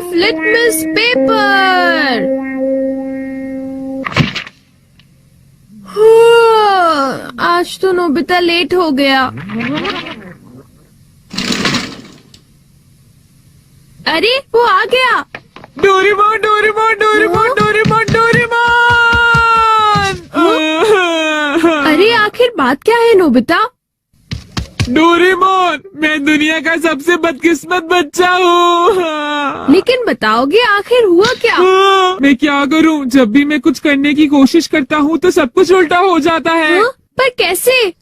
Life litmus paper. आज तो Nobita late हो गया। अरे वो आ गया। Doraemon Doraemon Doraemon Doraemon Doraemon. अरे आखिर बात क्या है नोबिता? डोरेमोन, मैं दुनिया का सबसे बदकिस्मत बच्चा हूँ। लेकिन बताओगे आखिर हुआ क्या? मैं क्या करूँ? जब भी मैं कुछ करने की कोशिश करता हूँ तो सब कुछ उल्टा हो जाता है। पर कैसे?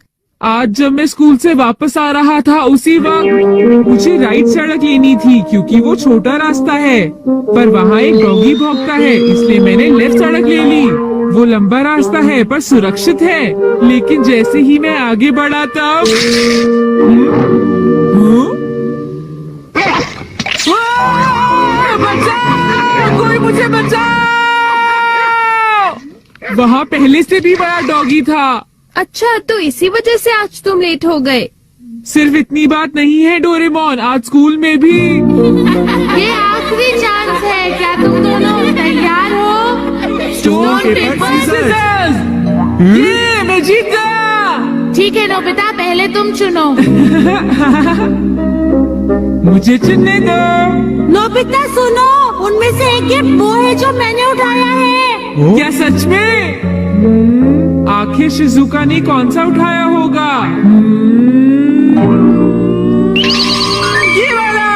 आज जब मैं स्कूल से वापस आ रहा था उसी वक्त मुझे राइट सड़क लेनी थी क्योंकि वो छोटा रास्ता है, पर वहाँ एक डॉगी भौंकता है, इसलिए मैंने लेफ्ट सड़क ले ली। वो लंबा रास्ता है पर सुरक्षित है, लेकिन जैसे ही मैं आगे बढ़ा तब बचाओ! कोई मुझे बचाओ! वहाँ पहले से भी बड़ा डॉगी था। अच्छा, तो इसी वजह से आज तुम लेट हो गए। सिर्फ इतनी बात नहीं है डोरेमोन, आज स्कूल में भी। ये आखिरी चांस है, क्या तुम दोनों तैयार हो? Stone paper scissors. ये मैं जीत गया। ठीक है नोबिता, पहले तुम चुनो। मुझे चुनने दो। नोबिता सुनो, उनमें से एक गिफ्ट वो है जो मैंने उठाया है। क्या सच में? आखिर शिजुका ने कौन सा उठाया होगा? ये वाला।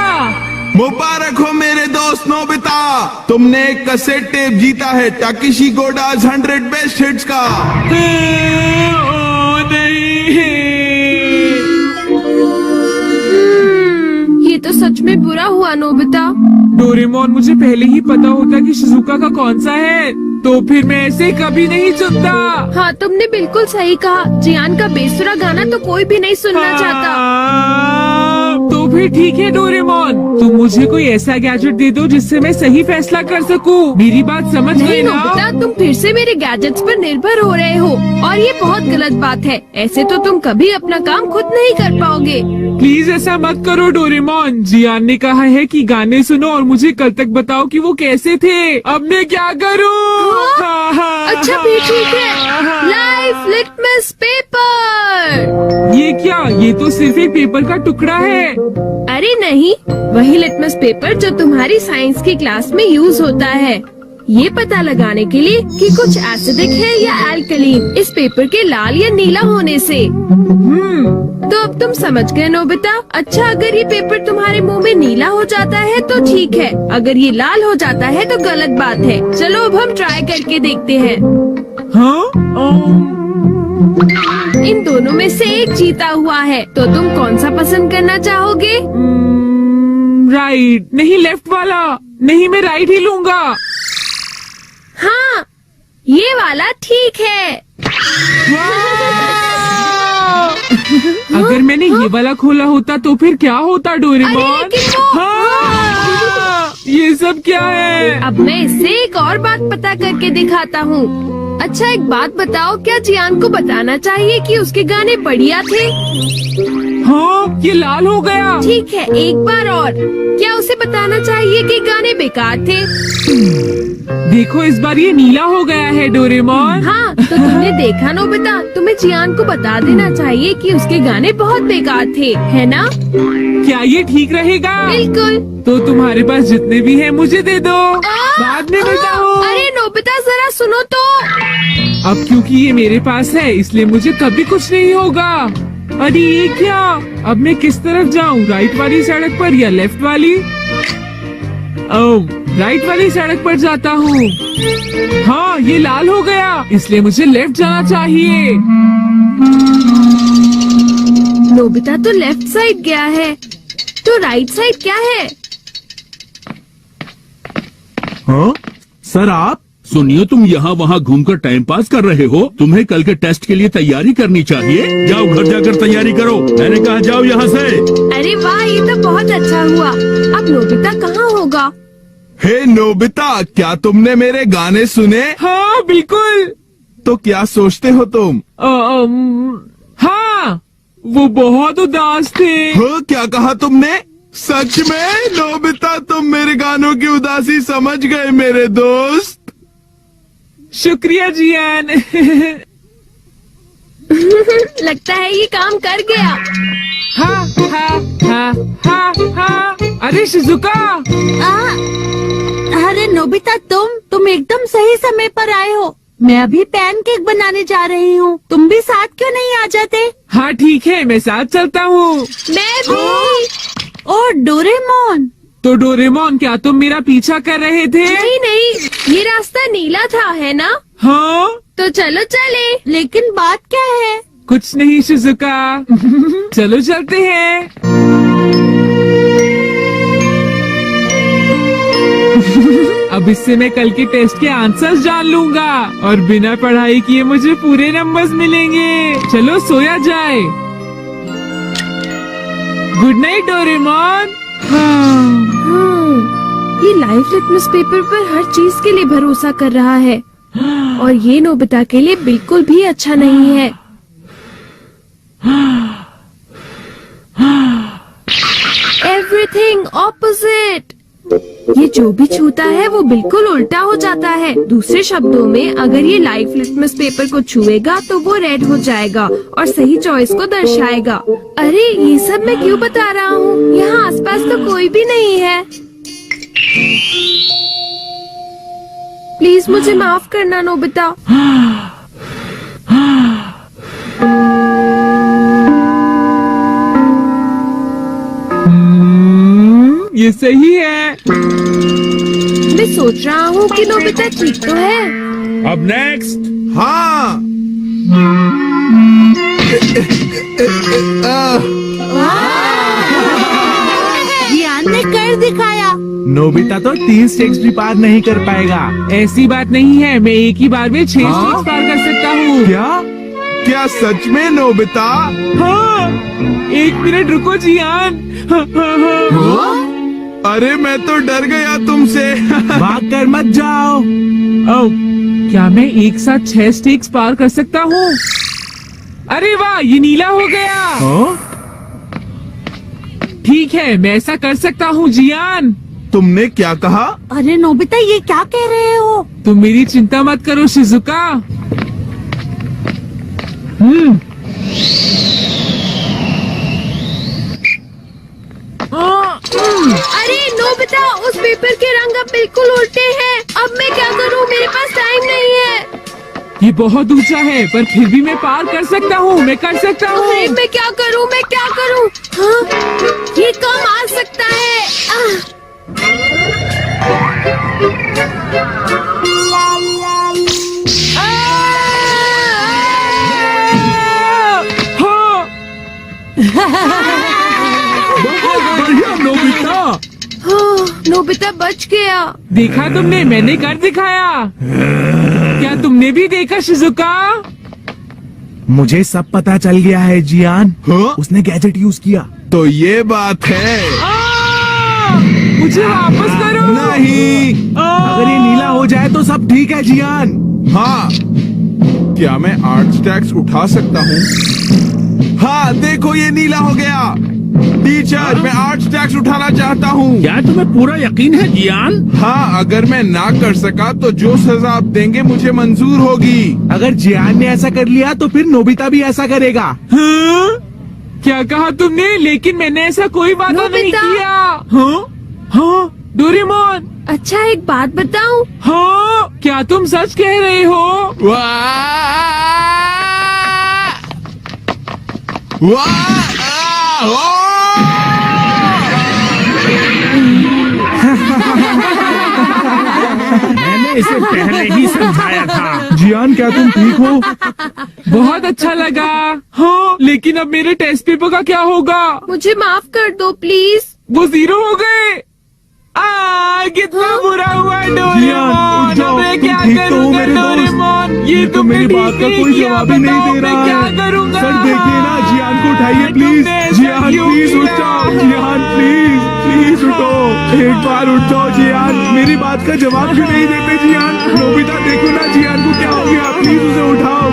मुबारक हो मेरे दोस्त नोबिता, तुमने एक कैसेट टेप जीता है टाकेशी गोडाज 100 बेस्ट हिट्स का। ओ नहीं। ये तो सच में बुरा हुआ नोबिता। डोरेमोन, मुझे पहले ही पता होता कि शिजुका का कौन सा है तो फिर मैं ऐसे कभी नहीं चुनता। हाँ, तुमने बिल्कुल सही कहा। जियान का बेसुरा गाना तो कोई भी नहीं सुनना चाहता। तो फिर ठीक है डोरेमोन, तुम मुझे कोई ऐसा गैजेट दे दो जिससे मैं सही फैसला कर सकूं। मेरी बात समझ गए नहीं ना? नोबिता, तुम फिर से मेरे गैजेट्स पर निर्भर हो रहे हो और ये बहुत गलत बात है। ऐसे तो तुम कभी अपना काम खुद नहीं कर पाओगे। प्लीज ऐसा मत करो डोरेमोन। जियान ने कहा है कि गाने सुनो और मुझे कल तक बताओ कि वो कैसे थे। अब मैं क्या करूं? अच्छा भी ठीक है। Life litmus paper. ये क्या? ये तो सिर्फ एक पेपर का टुकड़ा है। अरे नहीं, वही लिटमस पेपर जो तुम्हारी साइंस की क्लास में यूज होता है, ये पता लगाने के लिए कि कुछ एसिडिक है या एल्कलीन इस पेपर के लाल या नीला होने से। तो अब तुम समझ गए नोबिता। अच्छा, अगर ये पेपर तुम्हारे मुंह में नीला हो जाता है तो ठीक है, अगर ये लाल हो जाता है तो गलत बात है। चलो अब हम ट्राई करके देखते हैं। हाँ? इन दोनों में से एक जीता हुआ है, तो तुम कौन सा पसंद करना चाहोगे? राइट। नहीं, लेफ्ट वाला। नहीं, मैं राइट ही लूंगा। हाँ, ये वाला ठीक है। अगर मैंने ये वाला खोला होता तो फिर क्या होता डोरेमोन? अरे लेकिन वो- हाँ, ये सब क्या है? अब मैं इससे एक और बात पता करके दिखाता हूँ। अच्छा, एक बात बताओ, क्या जियान को बताना चाहिए कि उसके गाने बढ़िया थे? हाँ, ये लाल हो गया। ठीक है, एक बार और, क्या उसे बताना चाहिए कि गाने बेकार थे? देखो, इस बार ये नीला हो गया है डोरेमोन। हाँ, तो तुमने देखा नोबिता, तुम्हें जियान को बता देना चाहिए कि उसके गाने बहुत बेकार थे, है ना? क्या ये ठीक रहेगा? बिल्कुल। तो तुम्हारे पास जितने भी हैं मुझे दे दो, बाद में बताओ। अरे नोबिता, जरा सुनो तो। अब क्योंकि ये मेरे पास है इसलिए मुझे कभी कुछ नहीं होगा। अरे ये क्या? अब मैं किस तरफ जाऊँ? राइट वाली सड़क पर या लेफ्ट वाली? ओह, राइट वाली सड़क पर जाता हूँ। हाँ, ये लाल हो गया, इसलिए मुझे लेफ्ट जाना चाहिए। नोबिता तो लेफ्ट साइड गया है, तो राइट साइड क्या है? हाँ? सर आप सुनिए, तुम यहाँ वहाँ घूमकर टाइम पास कर रहे हो। तुम्हें कल के टेस्ट के लिए तैयारी करनी चाहिए। जाओ घर जाकर तैयारी करो। मैंने कहा जाओ यहाँ से। अरे वाह, ये तो बहुत अच्छा हुआ। अब नोबिता कहाँ होगा? हे नोबिता, क्या तुमने मेरे गाने सुने? हाँ बिल्कुल। तो क्या सोचते हो तुम? हाँ, वो बहुत उदास थे। हाँ, क्या कहा तुमने? सच में नोबिता, तुम मेरे मेरे गानों की उदासी समझ गए मेरे दोस्त। शुक्रिया जियान। लगता है ये काम कर गया। हा हा हा हा हा। अरे शिजुका, अरे नोबिता, तुम एकदम सही समय पर आए हो। मैं अभी पैनकेक बनाने जा रही हूँ। तुम भी साथ क्यों नहीं आ जाते? हाँ ठीक है, मैं साथ चलता हूँ। मैं भी। ओ डोरेमोन, तो डोरेमोन, क्या तुम मेरा पीछा कर रहे थे? नहीं नहीं, ये रास्ता नीला था, है ना? हाँ, तो चलो चले। लेकिन बात क्या है? कुछ नहीं शिजुका। चलो चलते हैं। अब इससे मैं कल के टेस्ट के आंसर्स जान लूंगा और बिना पढ़ाई किए मुझे पूरे नंबर्स मिलेंगे। चलो सोया जाए। Good night Doraemon. हाँ। ये लाइफ लिटमस पेपर पर हर चीज के लिए भरोसा कर रहा है और ये नोबिता के लिए बिल्कुल भी अच्छा नहीं है। Everything opposite. ये जो भी छूता है वो बिल्कुल उल्टा हो जाता है। दूसरे शब्दों में, अगर ये लाइफ लिटमस पेपर को छुएगा तो वो रेड हो जाएगा और सही चॉइस को दर्शाएगा। अरे ये सब मैं क्यों बता रहा हूँ? यहाँ आसपास तो कोई भी नहीं है। प्लीज मुझे माफ करना नोबिता। ये सही है। मैं सोच रहा हूँ कि नोबिता ठीक तो है। अब नेक्स्ट। हाँ। जियान ने कर दिखाया। नोबिता तो 3 स्टेक्स भी पार नहीं कर पाएगा। ऐसी बात नहीं है, मैं एक ही बार में 6 स्टेप्स पार कर सकता हूँ। क्या? क्या सच में नोबिता? हाँ, 1 मिनट रुको जियान। हाँ, हाँ, हाँ। अरे मैं तो डर गया तुमसे। भाग कर मत जाओ। ओह, क्या मैं एक साथ 6 स्टेक्स पार कर सकता हूँ? अरे वाह, ये नीला हो गया। हाँ? ठीक है, मैं ऐसा कर सकता हूँ जियान। तुमने क्या कहा? अरे नोबिता, ये क्या कह रहे हो? तुम मेरी चिंता मत करो शिजुका। अरे नोबिता, उस पेपर के रंग अब बिल्कुल उल्टे हैं। अब मैं क्या करूँ? मेरे पास टाइम नहीं है। ये बहुत ऊंचा है, पर फिर भी मैं पार कर सकता हूँ। मैं कर सकता अरे हूँ। मैं क्या करूँ? मैं क्या करूँ? हाँ, ये कम आ सकता है। हाँ, बहुत बढ़िया नोबिता। हाँ, नोबिता बच गया। देखा तुमने, मैंने कर दिखाया। क्या तुमने भी देखा शिजुका? मुझे सब पता चल गया है जियान। हाँ? उसने गैजेट यूज किया। तो ये बात है। मुझे वापस करो। नहीं। अगर ये नीला हो जाए तो सब ठीक है जियान। हाँ, क्या मैं 8 स्टैक्स उठा सकता हूँ? हाँ, देखो ये नीला हो गया। टीचर, मैं 8 स्टैक्स उठाना चाहता हूँ। क्या तुम्हें पूरा यकीन है जियान? हाँ, अगर मैं ना कर सका तो जो सजा आप देंगे मुझे मंजूर होगी। अगर जियान ने ऐसा कर लिया तो फिर नोबिता भी ऐसा करेगा। हाँ? क्या कहा तुमने? लेकिन मैंने ऐसा कोई वादा नहीं नोबिता। किया। हाँ? हाँ? डोरेमोन। अच्छा, एक बात बताऊं? हाँ, क्या तुम सच कह रहे हो? वाह! मैंने इसे पहले ही समझाया था। जियान, क्या तुम ठीक हो? बहुत अच्छा लगा। हाँ, लेकिन अब मेरे टेस्ट पेपर का क्या होगा? मुझे माफ कर दो प्लीज। वो 0 हो गए। कितना बुरा हुआ डोरेमोन। उठ जाओ, अब मैं तुम क्या ठीक तो हो करूंगा मेरे दोस्त? डोरेमोन? ये तो मेरी बात का कोई जवाब ही नहीं दे रहा क्या है। करूंगा? सर देखिए ना, जियान को उठाइए प्लीज। तुमने ऐसा जियान क्यों प्लीज उठ किया? जाओ। जियान प्लीज उठो। एक बार उठ जाओ जियान। मेरी बात का जवाब क्यों नहीं देते जियान? नोबिता देखो ना, जियान को क्या हो गया? प्लीज उसे उठाओ।